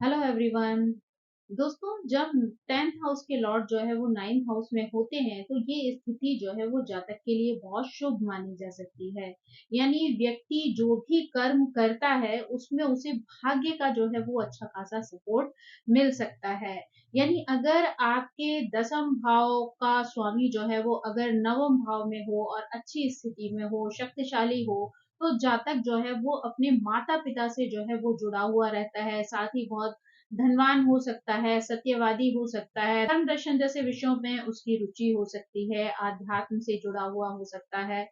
Hello everyone. दोस्तों, जब 10th house के लॉर्ड जो है वो 9th हाउस में होते हैं तो ये स्थिति जो है वो जातक के लिए बहुत शुभ मानी जा सकती है। यानी व्यक्ति जो भी कर्म करता है उसमें उसे भाग्य का जो है वो अच्छा खासा सपोर्ट मिल सकता है। यानी अगर आपके दसम भाव का स्वामी जो है वो अगर नवम भाव में हो और अच्छी स्थिति में हो, शक्तिशाली हो, तो जातक जो है वो अपने माता पिता से जो है वो जुड़ा हुआ रहता है। साथ ही बहुत धनवान हो सकता है, सत्यवादी हो सकता है, धर्म दर्शन जैसे विषयों में उसकी रुचि हो सकती है, आध्यात्म से जुड़ा हुआ हो सकता है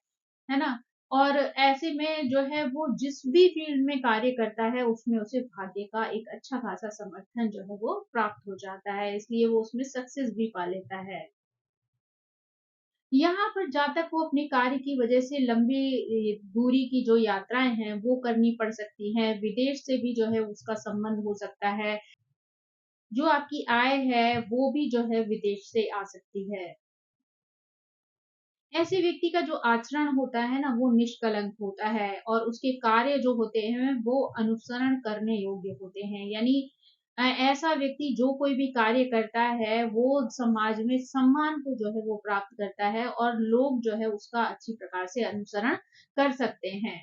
ना? और ऐसे में जो है वो जिस भी फील्ड में कार्य करता है उसमें उसे भाग्य का एक अच्छा खासा समर्थन जो है वो प्राप्त हो जाता है, इसलिए वो उसमें सक्सेस भी पा लेता है। यहाँ पर जातक को अपने कार्य की वजह से लंबी दूरी की जो यात्राएं हैं वो करनी पड़ सकती हैं। विदेश से भी जो है उसका संबंध हो सकता है। जो आपकी आय है वो भी जो है विदेश से आ सकती है। ऐसे व्यक्ति का जो आचरण होता है ना वो निष्कलंक होता है और उसके कार्य जो होते हैं वो अनुसरण करने योग्य होते हैं। यानी ऐसा व्यक्ति जो कोई भी कार्य करता है वो समाज में सम्मान को जो है वो प्राप्त करता है और लोग जो है उसका अच्छी प्रकार से अनुसरण कर सकते हैं।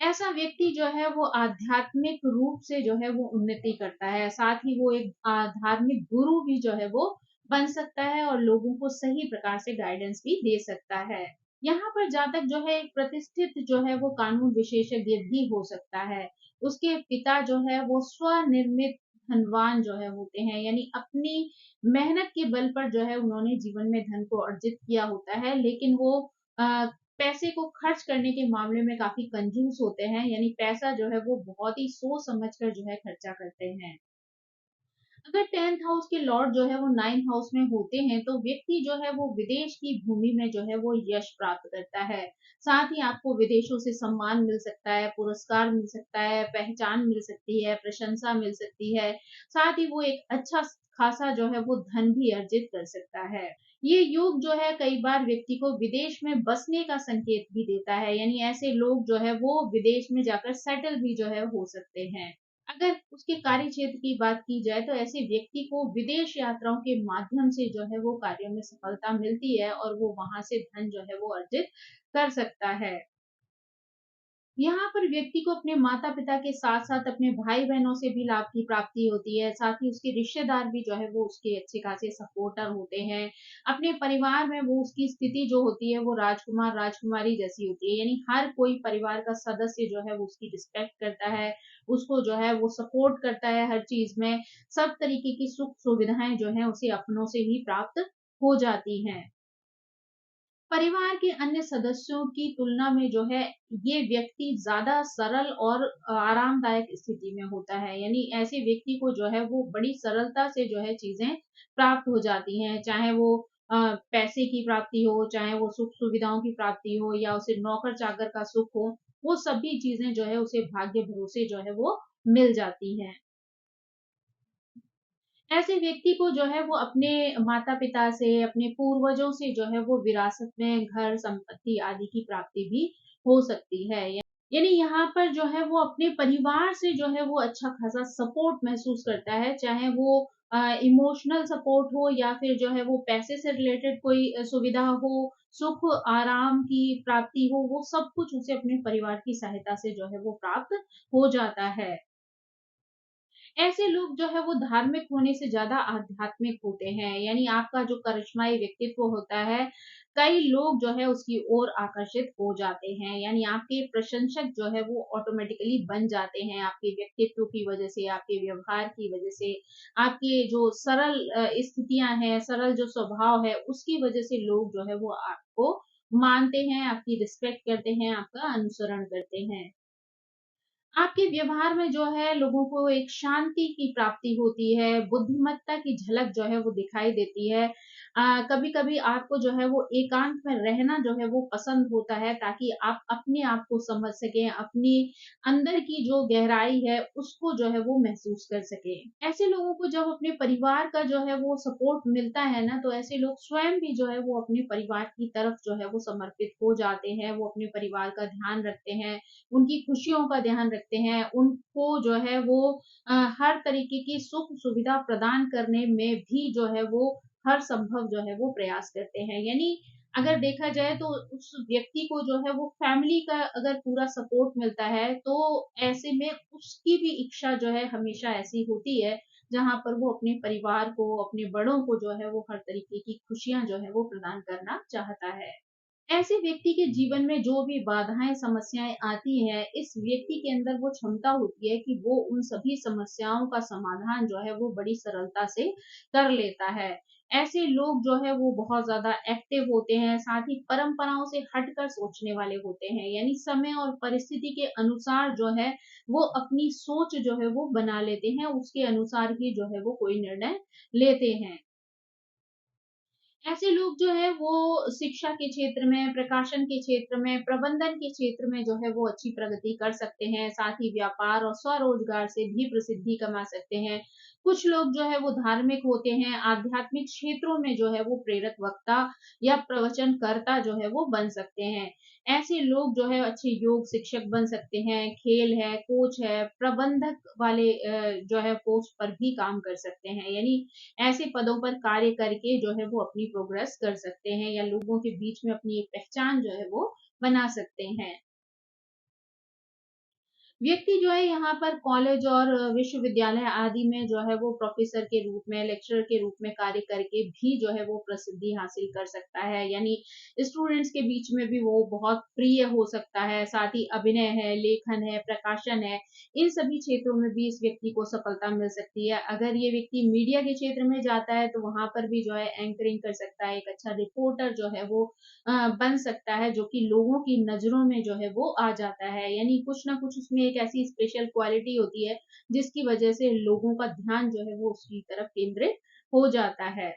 ऐसा व्यक्ति जो है वो आध्यात्मिक रूप से जो है वो उन्नति करता है, साथ ही वो एक धार्मिक गुरु भी जो है वो बन सकता है और लोगों को सही प्रकार से गाइडेंस भी दे सकता है। यहाँ पर जातक जो है एक प्रतिष्ठित जो है वो कानून विशेषज्ञ भी हो सकता है। उसके पिता जो है वो स्वनिर्मित धनवान जो है होते हैं, यानी अपनी मेहनत के बल पर जो है उन्होंने जीवन में धन को अर्जित किया होता है, लेकिन वो अ, पैसे को खर्च करने के मामले में काफ़ी कंजूस होते हैं, यानी पैसा जो है वो बहुत ही सोच समझ कर जो है खर्चा करते हैं। अगर 10th हाउस के लॉर्ड जो है वो 9th हाउस में होते हैं तो व्यक्ति जो है वो विदेश की भूमि में जो है वो यश प्राप्त करता है। साथ ही आपको विदेशों से सम्मान मिल सकता है, पुरस्कार मिल सकता है, पहचान मिल सकती है, प्रशंसा मिल सकती है। साथ ही वो एक अच्छा खासा जो है वो धन भी अर्जित कर सकता है। ये योग जो है कई बार व्यक्ति को विदेश में बसने का संकेत भी देता है, यानी ऐसे लोग जो है वो विदेश में जाकर सेटल भी जो है हो सकते हैं। अगर उसके कार्य क्षेत्र की बात की जाए तो ऐसे व्यक्ति को विदेश यात्राओं के माध्यम से जो है वो कार्यों में सफलता मिलती है और वो वहां से धन जो है वो अर्जित कर सकता है। यहाँ पर व्यक्ति को अपने माता-पिता के साथ-साथ अपने भाई-बहनों से भी लाभ की प्राप्ति होती है, साथ ही उसके रिश्तेदार भी जो है वो उसके अच्छे खासे सपोर्टर होते हैं। अपने परिवार में वो उसकी स्थिति जो होती है वो राजकुमार, राजकुमारी जैसी होती है, यानी हर कोई परिवार का सदस्य जो है वो उसकी रिस्पेक्ट करता है, उसको जो है वो सपोर्ट करता है हर चीज़ में। सब तरीके की सुख-सुविधाएँ जो हैं उसे अपनों से ही प्राप्त हो जाती हैं। परिवार के अन्य सदस्यों की तुलना में जो है ये व्यक्ति ज़्यादा सरल और आरामदायक स्थिति में होता है। यानी ऐसे व्यक्ति को जो है वो बड़ी सरलता से जो है चीज़ें प्राप्त हो जाती हैं। चाहे वो पैसे की प्राप्ति हो, चाहे वो सुख-सुविधाओं की प्राप्ति हो या उसे नौकर-चाकर का सुख हो, वो सभी चीज़ें जो है उसे भाग्य भरोसे जो है वो मिल जाती हैं। ऐसे व्यक्ति को जो है वो अपने माता-पिता से, अपने पूर्वजों से जो है वो विरासत में घर, संपत्ति आदि की प्राप्ति भी हो सकती है। यानी यहाँ पर जो है वो अपने परिवार से जो है वो अच्छा खासा सपोर्ट महसूस करता है, चाहे वो इमोशनल सपोर्ट हो या फिर जो है वो पैसे से रिलेटेड कोई सुविधा हो, सुख, आराम की प्राप्ति हो, वो सब कुछ उसे अपने परिवार की सहायता से जो है वो प्राप्त हो जाता है। ऐसे लोग जो है वो धार्मिक होने से ज़्यादा आध्यात्मिक होते हैं, यानी आपका जो करिश्माई व्यक्तित्व होता है, कई लोग जो है उसकी ओर आकर्षित हो जाते हैं, यानी आपके प्रशंसक जो है वो ऑटोमेटिकली बन जाते हैं, आपके व्यक्तित्व की वजह से, आपके व्यवहार की वजह से, आपके जो सरल स्थितियाँ हैं, सरल जो स्वभाव है, उसकी वजह से लोग जो है वो आपको मानते हैं, आपकी रिस्पेक्ट करते हैं, आपका अनुसरण करते हैं। आपके व्यवहार में जो है लोगों को एक शांति की प्राप्ति होती है, बुद्धिमत्ता की झलक जो है वो दिखाई देती है। कभी-कभी आपको जो है वो एकांत में रहना जो है वो पसंद होता है, ताकि आप अपने आप को समझ सकें, अपनी अंदर की जो गहराई है उसको जो है वो महसूस कर सकें। ऐसे लोगों को जब अपने परिवार का जो है वो सपोर्ट मिलता है ना, तो ऐसे लोग स्वयं भी जो है वो अपने परिवार की तरफ जो है वो समर्पित हो जाते हैं, वो अपने परिवार का ध्यान रखते हैं, उनकी खुशियों का ध्यान रखते हैं, उनको जो है वो हर तरीके की सुख-सुविधा प्रदान करने में भी जो है वो हर संभव जो है वो प्रयास करते हैं। यानी अगर देखा जाए तो उस व्यक्ति को जो है वो फैमिली का अगर पूरा सपोर्ट मिलता है, तो ऐसे में उसकी भी इच्छा जो है हमेशा ऐसी होती है, जहाँ पर वो अपने परिवार को, अपने बड़ों को जो है वो हर तरीके की खुशियाँ जो है वो प्रदान करना चाहता है। ऐसे व्यक्ति के जीवन में जो भी बाधाएँ, समस्याएँ आती हैं, इस व्यक्ति के अंदर वो क्षमता होती है कि वो उन सभी समस्याओं का समाधान जो है वो बड़ी सरलता से कर लेता है। ऐसे लोग जो है वो बहुत ज़्यादा एक्टिव होते हैं, साथ ही परंपराओं से हटकर सोचने वाले होते हैं। यानी समय और परिस्थिति के अनुसार जो है वो अपनी सोच जो है वो बना लेते हैं, उसके अनुसार ही जो है वो कोई निर्णय लेते हैं। ऐसे लोग जो है वो शिक्षा के क्षेत्र में, प्रकाशन के क्षेत्र में, प्रबंधन के क्षेत्र में जो है वो अच्छी प्रगति कर सकते हैं, साथ ही व्यापार और स्वरोजगार से भी प्रसिद्धि कमा सकते हैं। कुछ लोग जो है वो धार्मिक होते हैं, आध्यात्मिक क्षेत्रों में जो है वो प्रेरक वक्ता या प्रवचनकर्ता जो है वो बन सकते हैं। ऐसे लोग जो है अच्छे योग शिक्षक बन सकते हैं, खेल है, कोच है, प्रबंधक वाले जो है पोस्ट पर भी काम कर सकते हैं। यानी ऐसे पदों पर कार्य करके जो है वो अपनी प्रोग्रेस कर सकते हैं, या लोगों के बीच में अपनी एक पहचान जो है वो बना सकते हैं। व्यक्ति जो है यहाँ पर कॉलेज और विश्वविद्यालय आदि में जो है वो प्रोफेसर के रूप में, लेक्चरर के रूप में कार्य करके भी जो है वो प्रसिद्धि हासिल कर सकता है। यानी स्टूडेंट्स के बीच में भी वो बहुत प्रिय हो सकता है। साथ ही अभिनय है, लेखन है, प्रकाशन है, इन सभी क्षेत्रों में भी इस व्यक्ति को सफलता मिल सकती है। अगर ये व्यक्ति मीडिया के क्षेत्र में जाता है, तो वहाँ पर भी जो है एंकरिंग कर सकता है, एक अच्छा रिपोर्टर जो है वो बन सकता है, जो कि लोगों की नज़रों में जो है वो आ जाता है। यानी कुछ ना कुछ उसमें एक ऐसी स्पेशल क्वालिटी होती है, जिसकी वजह से लोगों का ध्यान जो है वो उसकी तरफ केंद्रित हो जाता है।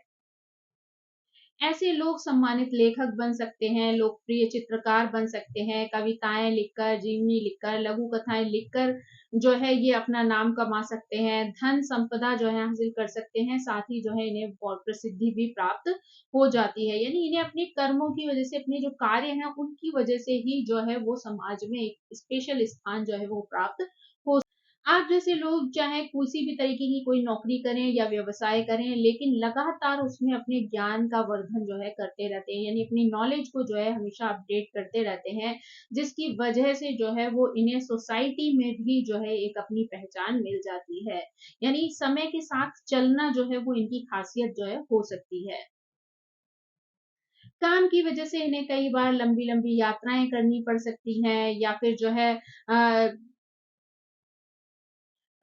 ऐसे लोग सम्मानित लेखक बन सकते हैं, लोकप्रिय चित्रकार बन सकते हैं, कविताएँ लिखकर, जीवनी लिखकर, लघु कथाएँ लिखकर जो है ये अपना नाम कमा सकते हैं, धन संपदा जो है हासिल कर सकते हैं, साथ ही जो है इन्हें बहुत प्रसिद्धि भी प्राप्त हो जाती है। यानी इन्हें अपने कर्मों की वजह से, अपने जो कार्य हैं उनकी वजह से ही जो है वो समाज में एक स्पेशल स्थान जो है वो प्राप्त हो। आप जैसे लोग चाहे किसी भी तरीके की कोई नौकरी करें या व्यवसाय करें, लेकिन लगातार उसमें अपने ज्ञान का वर्धन जो है करते रहते हैं, यानी अपनी नॉलेज को जो है हमेशा अपडेट करते रहते हैं, जिसकी वजह से जो है वो इन्हें सोसाइटी में भी जो है एक अपनी पहचान मिल जाती है। यानी समय के साथ चलना जो है वो इनकी खासियत जो है हो सकती है। काम की वजह से इन्हें कई बार लंबी-लंबी यात्राएँ करनी पड़ सकती हैं, या फिर जो है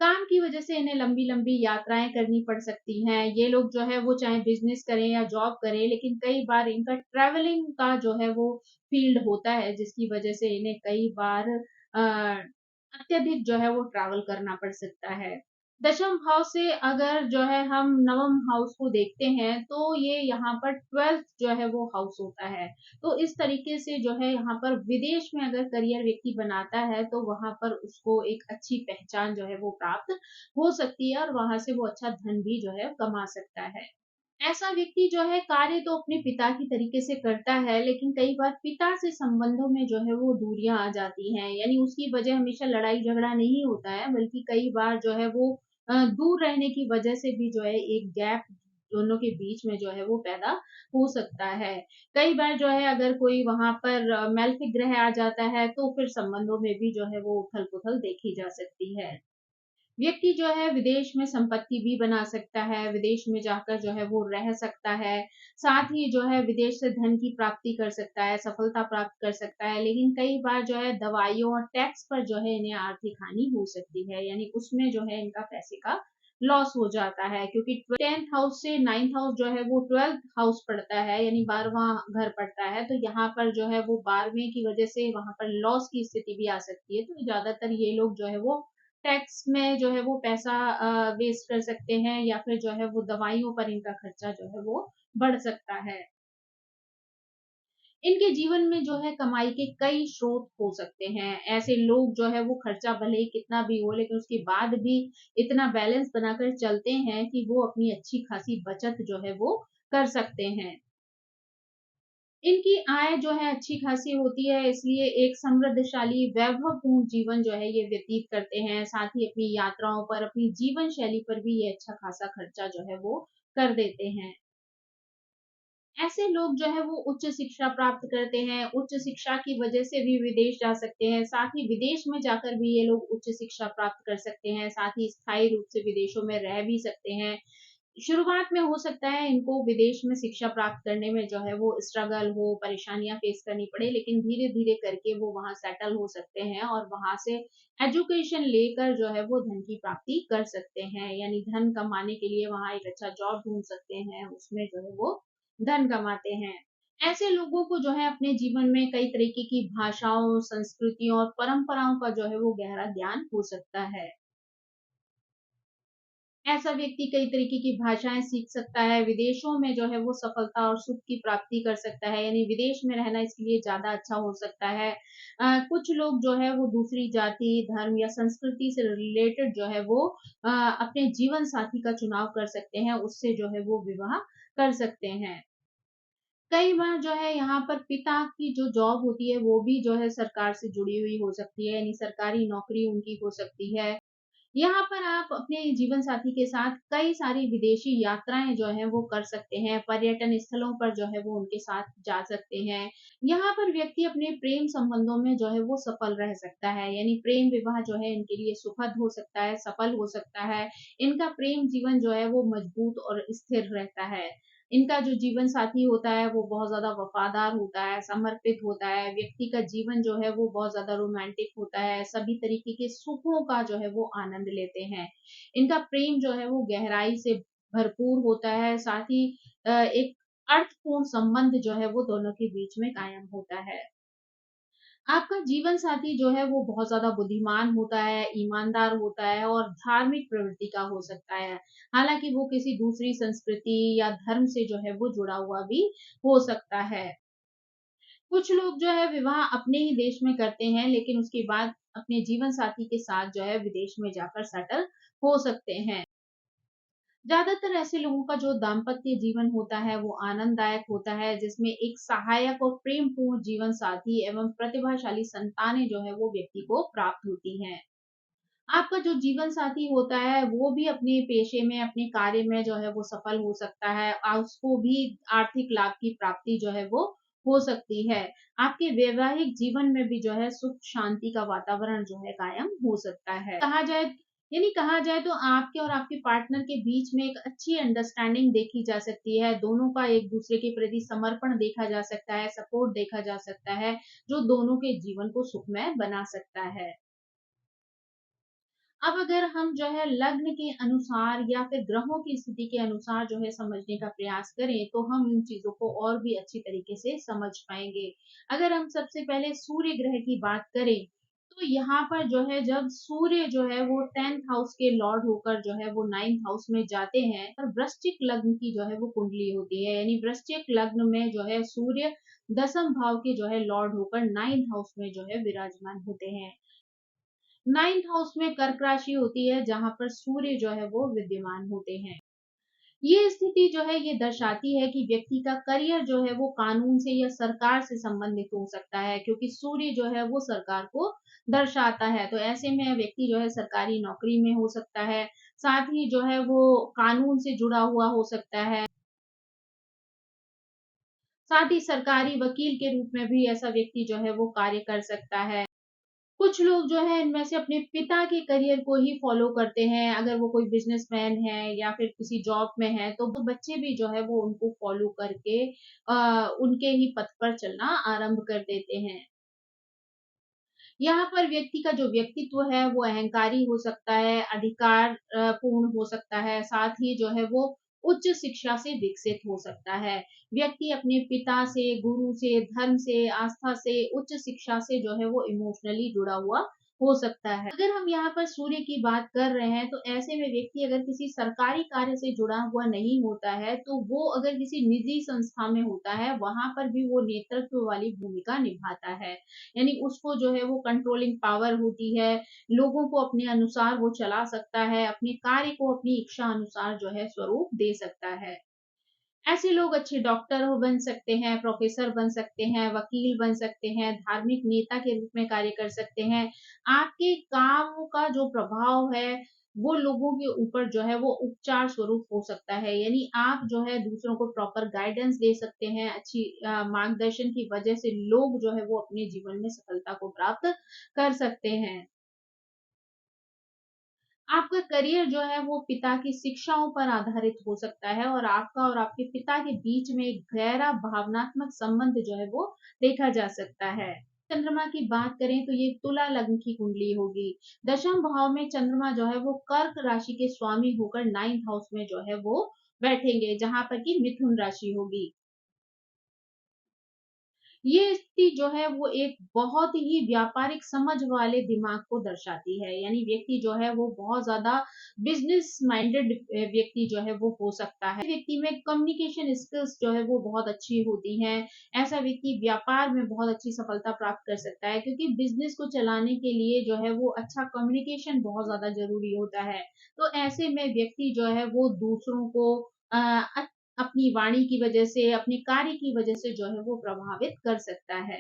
काम की वजह से इन्हें लंबी-लंबी यात्राएँ करनी पड़ सकती हैं। ये लोग जो है वो चाहे बिज़नेस करें या जॉब करें, लेकिन कई बार इनका ट्रैवलिंग का जो है वो फ़ील्ड होता है, जिसकी वजह से इन्हें कई बार अत्यधिक जो है वो ट्रैवल करना पड़ सकता है। दशम भाव से अगर जो है हम नवम हाउस को देखते हैं, तो ये यहाँ पर 12th जो है वो हाउस होता है। तो इस तरीके से जो है यहाँ पर विदेश में अगर करियर व्यक्ति बनाता है, तो वहाँ पर उसको एक अच्छी पहचान जो है वो प्राप्त हो सकती है, और वहाँ से वो अच्छा धन भी जो है कमा सकता है। ऐसा व्यक्ति जो है कार्य तो अपने पिता की तरीके से करता है, लेकिन कई बार पिता से संबंधों में जो है वो दूरियाँ आ जाती हैं। यानी उसकी वजह हमेशा लड़ाई-झगड़ा नहीं होता है, बल्कि कई बार जो है वो दूर रहने की वजह से भी जो है एक गैप दोनों के बीच में जो है वो पैदा हो सकता है। कई बार जो है अगर कोई वहाँ पर मेल्फी ग्रह आ जाता है, तो फिर संबंधों में भी जो है वो उथल-पुथल देखी जा सकती है। व्यक्ति जो है विदेश में संपत्ति भी बना सकता है, विदेश में जाकर जो है वो रह सकता है, साथ ही जो है विदेश से धन की प्राप्ति कर सकता है, सफलता प्राप्त कर सकता है, लेकिन कई बार जो है दवाइयों और टैक्स पर जो है इन्हें आर्थिक हानि हो सकती है, यानी उसमें जो है इनका पैसे का लॉस हो जाता है, क्योंकि 10th हाउस से 9th हाउस जो है वो 12th हाउस पड़ता है, यानी 12वां घर पड़ता है, तो यहाँ पर जो है वो 12वें की वजह से वहाँ पर लॉस की स्थिति भी आ सकती है, तो ज्यादातर ये लोग जो है वो टैक्स में जो है वो पैसा वेस्ट कर सकते हैं, या फिर जो है वो दवाइयों पर इनका खर्चा जो है वो बढ़ सकता है। इनके जीवन में जो है कमाई के कई स्रोत हो सकते हैं। ऐसे लोग जो है वो खर्चा भले ही कितना भी हो, लेकिन उसके बाद भी इतना बैलेंस बनाकर चलते हैं कि वो अपनी अच्छी खासी बचत जो है वो कर सकते हैं। इनकी आय जो है अच्छी खासी होती है, इसलिए एक समृद्धशाली वैभवपूर्ण जीवन जो है ये व्यतीत करते हैं। साथ ही अपनी यात्राओं पर, अपनी जीवन शैली पर भी ये अच्छा खासा खर्चा जो है वो कर देते हैं। ऐसे लोग जो है वो उच्च शिक्षा प्राप्त करते हैं, उच्च शिक्षा की वजह से भी विदेश जा सकते हैं, साथ ही विदेश में जाकर भी ये लोग उच्च शिक्षा प्राप्त कर सकते हैं, साथ ही स्थायी रूप से विदेशों में रह भी सकते हैं। शुरुआत में हो सकता है इनको विदेश में शिक्षा प्राप्त करने में जो है वो स्ट्रगल हो, परेशानियाँ फेस करनी पड़े, लेकिन धीरे-धीरे करके वो वहाँ सेटल हो सकते हैं और वहाँ से एजुकेशन लेकर जो है वो धन की प्राप्ति कर सकते हैं। यानी धन कमाने के लिए वहाँ एक अच्छा जॉब ढूँढ सकते हैं, उसमें जो है वो धन कमाते हैं। ऐसे लोगों को जो है अपने जीवन में कई तरीके की भाषाओं, संस्कृतियों और परंपराओं का जो है वो गहरा ज्ञान हो सकता है। ऐसा व्यक्ति कई तरीके की भाषाएँ सीख सकता है, विदेशों में जो है वो सफलता और सुख की प्राप्ति कर सकता है, यानी विदेश में रहना इसके लिए ज़्यादा अच्छा हो सकता है। कुछ लोग जो है वो दूसरी जाति, धर्म या संस्कृति से रिलेटेड जो है वो अपने जीवन साथी का चुनाव कर सकते हैं, उससे जो है वो विवाह कर सकते हैं। कई बार जो है यहाँ पर पिता की जो जॉब होती है वो भी जो है सरकार से जुड़ी हुई हो सकती है, यानी सरकारी नौकरी उनकी हो सकती है। यहाँ पर आप अपने जीवन साथी के साथ कई सारी विदेशी यात्राएँ जो हैं वो कर सकते हैं, पर्यटन स्थलों पर जो है वो उनके साथ जा सकते हैं। यहाँ पर व्यक्ति अपने प्रेम संबंधों में जो है वो सफल रह सकता है, यानी प्रेम विवाह जो है इनके लिए सुखद हो सकता है, सफल हो सकता है। इनका प्रेम जीवन जो है वो मजबूत और स्थिर रहता है। इनका जो जीवन साथी होता है वो बहुत ज़्यादा वफ़ादार होता है, समर्पित होता है, व्यक्ति का जीवन जो है वो बहुत ज़्यादा रोमांटिक होता है, सभी तरीके के सुखों का जो है वो आनंद लेते हैं। इनका प्रेम जो है वो गहराई से भरपूर होता है, साथ ही एक अर्थपूर्ण संबंध जो है वो दोनों के बीच में कायम होता है। आपका जीवन साथी जो है वो बहुत ज़्यादा बुद्धिमान होता है, ईमानदार होता है और धार्मिक प्रवृत्ति का हो सकता है। हालाँकि वो किसी दूसरी संस्कृति या धर्म से जो है वो जुड़ा हुआ भी हो सकता है। कुछ लोग जो है विवाह अपने ही देश में करते हैं, लेकिन उसके बाद अपने जीवन साथी के साथ जो है विदेश में जाकर सेटल हो सकते हैं। ज़्यादातर ऐसे लोगों का जो दाम्पत्य जीवन होता है वो आनंददायक होता है, जिसमें एक सहायक और प्रेमपूर्ण जीवन साथी एवं प्रतिभाशाली संतानें जो है वो व्यक्ति को प्राप्त होती हैं। आपका जो जीवन साथी होता है वो भी अपने पेशे में, अपने कार्य में जो है वो सफल हो सकता है, उसको भी आर्थिक लाभ की प्राप्ति जो है वो हो सकती है। आपके वैवाहिक जीवन में भी जो है सुख शांति का वातावरण जो है कायम हो सकता है। कहा जाए तो आपके और आपके पार्टनर के बीच में एक अच्छी अंडरस्टैंडिंग देखी जा सकती है, दोनों का एक दूसरे के प्रति समर्पण देखा जा सकता है, सपोर्ट देखा जा सकता है, जो दोनों के जीवन को सुखमय बना सकता है। अब अगर हम जो है लग्न के अनुसार या फिर ग्रहों की स्थिति के अनुसार जो है समझने का प्रयास करें, तो हम इन चीज़ों को और भी अच्छी तरीके से समझ पाएँगे। अगर हम सबसे पहले सूर्य ग्रह की बात करें, तो यहाँ पर जो है जब सूर्य जो है वो 10th हाउस के लॉर्ड होकर जो है वो 9th हाउस में जाते हैं और वृश्चिक लग्न की जो है वो कुंडली होती है, यानी वृश्चिक लग्न में जो है सूर्य 10th भाव के जो है लॉर्ड होकर 9th हाउस में जो है विराजमान होते हैं। 9th हाउस में कर्क राशि होती है, जहाँ पर सूर्य जो है वो विद्यमान होते हैं। ये स्थिति जो है ये दर्शाती है कि व्यक्ति का करियर जो है वो कानून से या सरकार से संबंधित हो सकता है, क्योंकि सूर्य जो है वो सरकार को दर्शाता है। तो ऐसे में व्यक्ति जो है सरकारी नौकरी में हो सकता है, साथ ही जो है वो कानून से जुड़ा हुआ हो सकता है, साथ ही सरकारी वकील के रूप में भी ऐसा व्यक्ति जो है वो कार्य कर सकता है। कुछ लोग जो है इनमें से अपने पिता के करियर को ही फॉलो करते हैं। अगर वो कोई बिज़नेसमैन है या फिर किसी जॉब में है, तो वो बच्चे भी जो है वो उनको फॉलो करके उनके ही पथ पर चलना आरंभ कर देते हैं। यहाँ पर व्यक्ति का जो व्यक्तित्व है वो अहंकारी हो सकता है, अधिकार पूर्ण हो सकता है, साथ ही जो है वो उच्च शिक्षा से विकसित हो सकता है। व्यक्ति अपने पिता से, गुरु से, धर्म से, आस्था से, उच्च शिक्षा से जो है वो इमोशनली जुड़ा हुआ हो सकता है। अगर हम यहाँ पर सूर्य की बात कर रहे हैं, तो ऐसे में व्यक्ति अगर किसी सरकारी कार्य से जुड़ा हुआ नहीं होता है, तो वो अगर किसी निजी संस्था में होता है, वहाँ पर भी वो नेतृत्व वाली भूमिका निभाता है। यानी उसको जो है वो कंट्रोलिंग पावर होती है, लोगों को अपने अनुसार वो चला सकता है, अपने कार्य को अपनी इच्छा अनुसार जो है स्वरूप दे सकता है। ऐसे लोग अच्छे डॉक्टर हो बन सकते हैं, प्रोफ़ेसर बन सकते हैं, वकील बन सकते हैं, धार्मिक नेता के रूप में कार्य कर सकते हैं। आपके काम का जो प्रभाव है, वो लोगों के ऊपर जो है वो उपचार स्वरूप हो सकता है। यानी आप जो है दूसरों को प्रॉपर गाइडेंस दे सकते हैं, अच्छी मार्गदर्शन की वजह से लोग जो है वो अपने जीवन में सफलता को प्राप्त कर सकते हैं। आपका करियर जो है वो पिता की शिक्षाओं पर आधारित हो सकता है और आपका और आपके पिता के बीच में एक गहरा भावनात्मक संबंध जो है वो देखा जा सकता है। चंद्रमा की बात करें तो ये तुला लग्न की कुंडली होगी। दशम भाव में चंद्रमा जो है वो कर्क राशि के स्वामी होकर 9th हाउस में जो है वो बैठेंगे, जहां पर की मिथुन राशि होगी। ये स्थिति जो है वो एक बहुत ही व्यापारिक समझ वाले दिमाग को दर्शाती है। यानी व्यक्ति जो है वो बहुत ज़्यादा बिज़नेस माइंडेड व्यक्ति जो है वो हो सकता है। व्यक्ति में कम्युनिकेशन स्किल्स जो है वो बहुत अच्छी होती हैं। ऐसा व्यक्ति व्यापार में बहुत अच्छी सफलता प्राप्त कर सकता है, क्योंकि बिज़नेस को चलाने के लिए जो है वो अच्छा कम्युनिकेशन बहुत ज़्यादा ज़रूरी होता है। तो ऐसे में व्यक्ति जो है वो दूसरों को अ, अपनी वाणी की वजह से, अपने कार्य की वजह से जो है वो प्रभावित कर सकता है।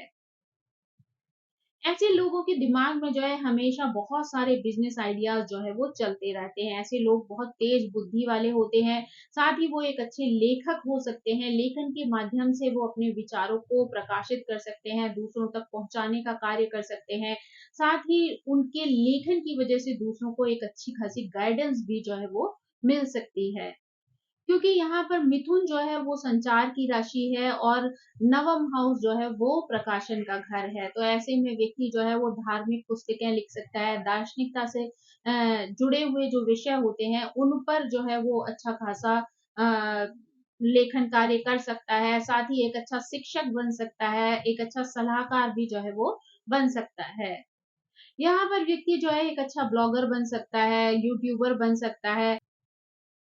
ऐसे लोगों के दिमाग में जो है हमेशा बहुत सारे बिज़नेस आइडियाज़ जो है वो चलते रहते हैं। ऐसे लोग बहुत तेज़ बुद्धि वाले होते हैं, साथ ही वो एक अच्छे लेखक हो सकते हैं। लेखन के माध्यम से वो अपने विचारों को प्रकाशित कर सकते हैं, दूसरों तक पहुँचाने का कार्य कर सकते हैं। साथ ही उनके लेखन की वजह से दूसरों को एक अच्छी खासी गाइडेंस भी जो है वो मिल सकती है। क्योंकि यहाँ पर मिथुन जो है वो संचार की राशि है और नवम हाउस जो है वो प्रकाशन का घर है। तो ऐसे में व्यक्ति जो है वो धार्मिक पुस्तकें लिख सकता है, दार्शनिकता से जुड़े हुए जो विषय होते हैं उन पर जो है वो अच्छा खासा लेखन कार्य कर सकता है। साथ ही एक अच्छा शिक्षक बन सकता है, एक अच्छा सलाहकार भी जो है वो बन सकता है। यहाँ पर व्यक्ति जो है एक अच्छा ब्लॉगर बन सकता है, यूट्यूबर बन सकता है।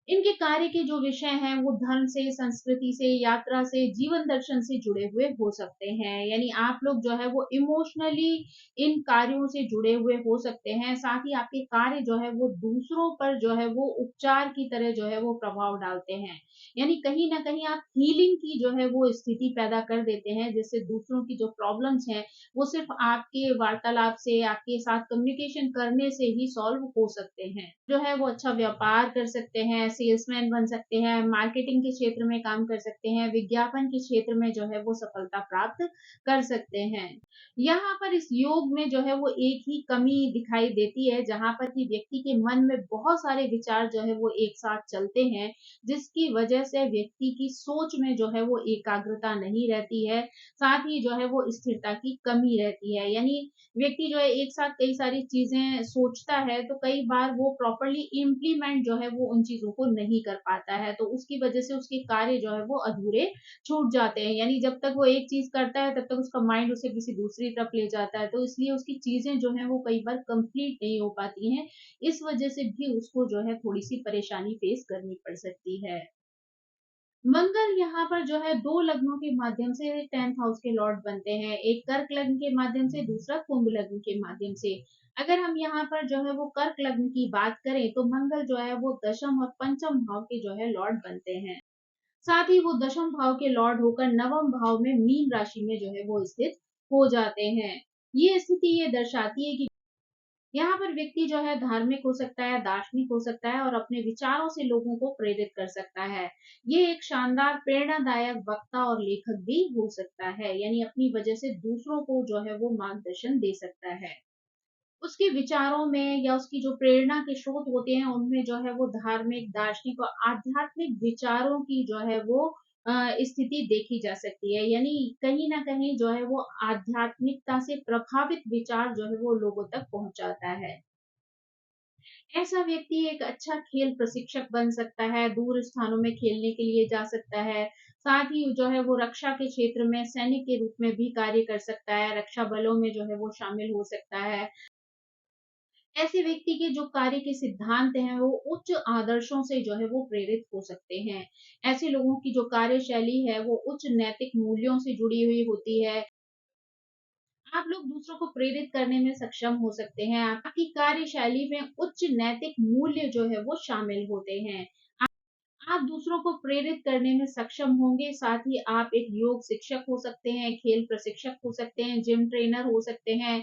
इनके कार्य के जो विषय हैं वो धर्म से, संस्कृति से, यात्रा से, जीवन दर्शन से जुड़े हुए हो सकते हैं। यानी आप लोग जो है वो इमोशनली इन कार्यों से जुड़े हुए हो सकते हैं। साथ ही आपके कार्य जो है वो दूसरों पर जो है वो उपचार की तरह जो है वो प्रभाव डालते हैं। यानी कहीं न कहीं आप हीलिंग की जो है वो स्थिति पैदा कर देते हैं, जिससे दूसरों की जो प्रॉब्लम्स हैं वो सिर्फ़ आपके वार्तालाप से, आपके साथ कम्युनिकेशन करने से ही सॉल्व हो सकते हैं। जो है वो अच्छा व्यापार कर सकते हैं, सेल्समैन बन सकते हैं, मार्केटिंग के क्षेत्र में काम कर सकते हैं, विज्ञापन के क्षेत्र में जो है वो सफलता प्राप्त कर सकते हैं। यहाँ पर इस योग में जो है वो एक ही कमी दिखाई देती है, जहाँ पर कि व्यक्ति के मन में बहुत सारे विचार जो है वो एक साथ चलते हैं, जिसकी वजह से व्यक्ति की सोच में जो है वो एकाग्रता नहीं रहती है, साथ ही जो है वो स्थिरता की कमी रहती है। यानी व्यक्ति जो है एक साथ कई सारी चीज़ें सोचता है, तो कई बार वो प्रॉपर्ली इम्प्लीमेंट जो है वो उन चीज़ों को नहीं कर पाता है, तो उसकी वजह से उसके कार्य जो है वो अधूरे छूट जाते हैं। यानी जब तक वो एक चीज़ करता है तब तक उसका माइंड उसे किसी दूसरी तरफ ले जाता है, तो इसलिए उसकी चीज़ें जो हैं वो कई बार कंप्लीट नहीं हो पाती हैं। इस वजह से भी उसको जो है थोड़ी-सी परेशानी फेस करनी पड़ सकती है। मंगल यहाँ पर जो है 2 लग्नों के माध्यम से 10th हाउस के लॉर्ड बनते हैं। एक कर्क लग्न के माध्यम से, दूसरा कुंभ लग्न के माध्यम से। अगर हम यहाँ पर जो है वो कर्क लग्न की बात करें, तो मंगल जो है वो दशम और पंचम भाव के जो है लॉर्ड बनते हैं। साथ ही वो दशम भाव के लॉर्ड होकर नवम भाव में मीन राशि में जो है वो स्थित हो जाते हैं। ये स्थिति ये दर्शाती है कि यहाँ पर व्यक्ति जो है धार्मिक हो सकता है, दार्शनिक हो सकता है और अपने विचारों से लोगों को प्रेरित कर सकता है। ये एक शानदार प्रेरणादायक वक्ता और लेखक भी हो सकता है, यानी अपनी वजह से दूसरों को जो है वो मार्गदर्शन दे सकता है। उसके विचारों में या उसकी जो प्रेरणा के स्रोत होते हैं, उनमें जो है वो धार्मिक, दार्शनिक और आध्यात्मिक विचारों की जो है वो स्थिति देखी जा सकती है। यानी कहीं न कहीं जो है वो आध्यात्मिकता से प्रभावित विचार जो है वो लोगों तक पहुँचाता है। ऐसा व्यक्ति एक अच्छा खेल प्रशिक्षक बन सकता है, दूर स्थानों में खेलने के लिए जा सकता है। साथ ही जो है वो रक्षा के क्षेत्र में सैनिक के रूप में भी कार्य कर सकता है, रक्षा बलों में जो है वो शामिल हो सकता है। ऐसे व्यक्ति के जो कार्य के सिद्धांत हैं वो उच्च आदर्शों से जो है वो प्रेरित हो सकते हैं। ऐसे लोगों की जो कार्यशैली है वो उच्च नैतिक मूल्यों से जुड़ी हुई होती है। आप लोग दूसरों को प्रेरित करने में सक्षम हो सकते हैं। आपकी कार्यशैली में उच्च नैतिक मूल्य जो है वो शामिल होते हैं। आप दूसरों को प्रेरित करने में सक्षम होंगे, साथ ही आप एक योग शिक्षक हो सकते हैं, खेल प्रशिक्षक हो सकते हैं, जिम ट्रेनर हो सकते हैं,